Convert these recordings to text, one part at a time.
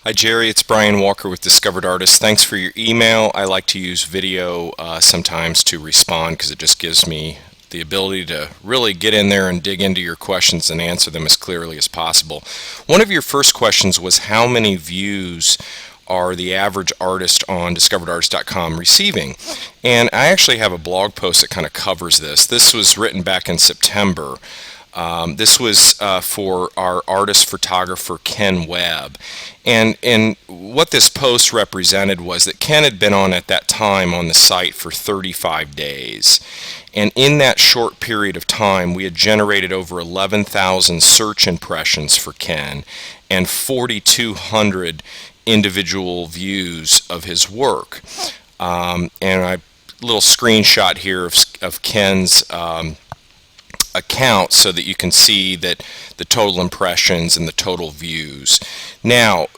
Hi Jerry, it's Brian Walker with Discovered Artists. Thanks for your email. I like to use video sometimes to respond because it just gives me the ability to really get in there and dig into your questions and answer them as clearly as possible. One of your first questions was how many views are the average artist on discoveredartist.com receiving? And I actually have a blog post that kind of covers this. This was written back in September. This was for our artist photographer Ken Webb. And what this post represented was that Ken had been on at that time on the site for 35 days. And in that short period of time, we had generated over 11,000 search impressions for Ken and 4,200 individual views of his work. And a little screenshot here of Ken's account so that you can see that the total impressions and the total views. Now,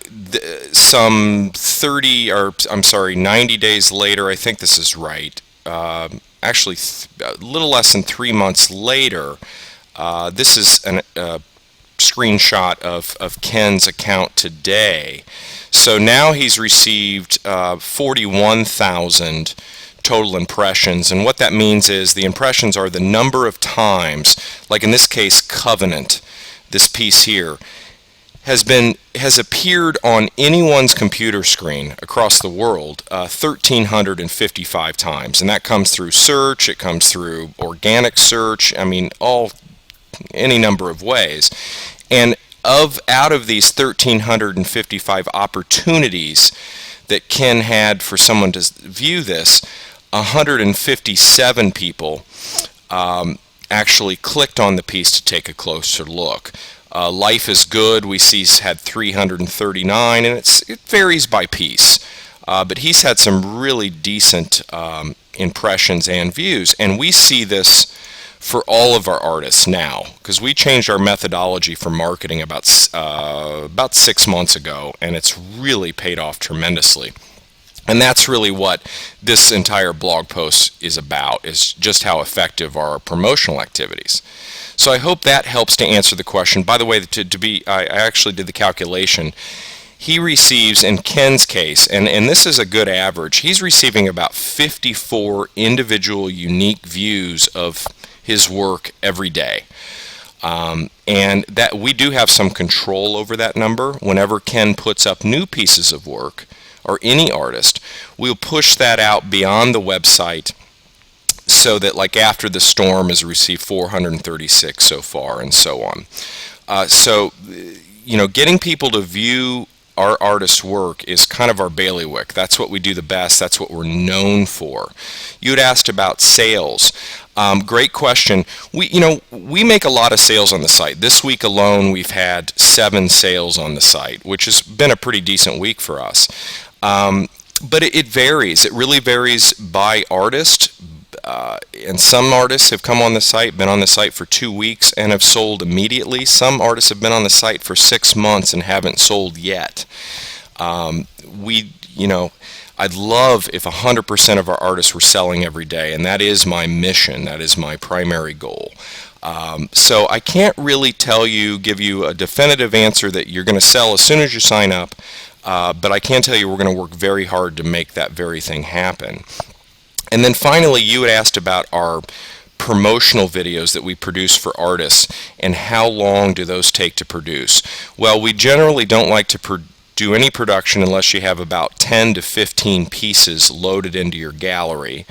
some 90 days later, I think this is right, actually a little less than 3 months later, this is a screenshot of Ken's account today. So now he's received 41,000 total impressions, and what that means is the impressions are the number of times, like in this case Covenant, this piece here, has appeared on anyone's computer screen across the world 1,355 times, and that comes through search, it comes through organic search, I mean any number of ways. And out of these 1,355 opportunities that Ken had for someone to view this, 157 people actually clicked on the piece to take a closer look. Life is Good, we see, he's had 339, and it varies by piece. But he's had some really decent impressions and views, and we see this for all of our artists now, because we changed our methodology for marketing about 6 months ago, and it's really paid off tremendously. And that's really what this entire blog post is about, is just how effective are our promotional activities. So I hope that helps to answer the question. By the way, I actually did the calculation. He receives, in Ken's case, and this is a good average, he's receiving about 54 individual unique views of his work every day. And that we do have some control over that number. Whenever Ken puts up new pieces of work, or any artist, we'll push that out beyond the website so that, like, After the Storm has received 436 so far, and so on. So, getting people to view our artist's work is kind of our bailiwick. That's what we do the best. That's what we're known for. You had asked about sales. Great question. We make a lot of sales on the site. This week alone, we've had 7 sales on the site, which has been a pretty decent week for us. But it varies. It really varies by artist. And some artists have come on the site, been on the site for 2 weeks, and have sold immediately. Some artists have been on the site for 6 months and haven't sold yet. I'd love if 100% of our artists were selling every day, and that is my mission. That is my primary goal. So I can't really give you a definitive answer that you're going to sell as soon as you sign up, but I can tell you we're going to work very hard to make that very thing happen. And then finally, you had asked about our promotional videos that we produce for artists and how long do those take to produce. Well, we generally don't like to do any production unless you have about 10 to 15 pieces loaded into your gallery.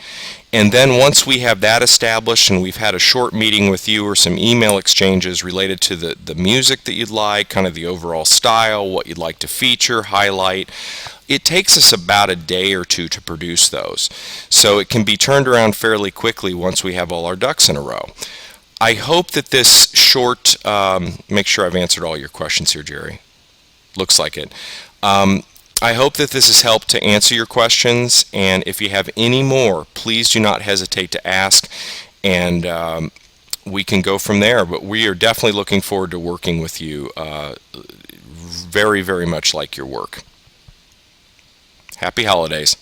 And then once we have that established and we've had a short meeting with you or some email exchanges related to the music that you'd like, kind of the overall style, what you'd like to feature, highlight, it takes us about a day or two to produce those. So it can be turned around fairly quickly once we have all our ducks in a row. I hope that this short, make sure I've answered all your questions here, Jerry. Looks like it. I hope that this has helped to answer your questions, and if you have any more, please do not hesitate to ask, and we can go from there. But we are definitely looking forward to working with you. Very, very much like your work. Happy holidays.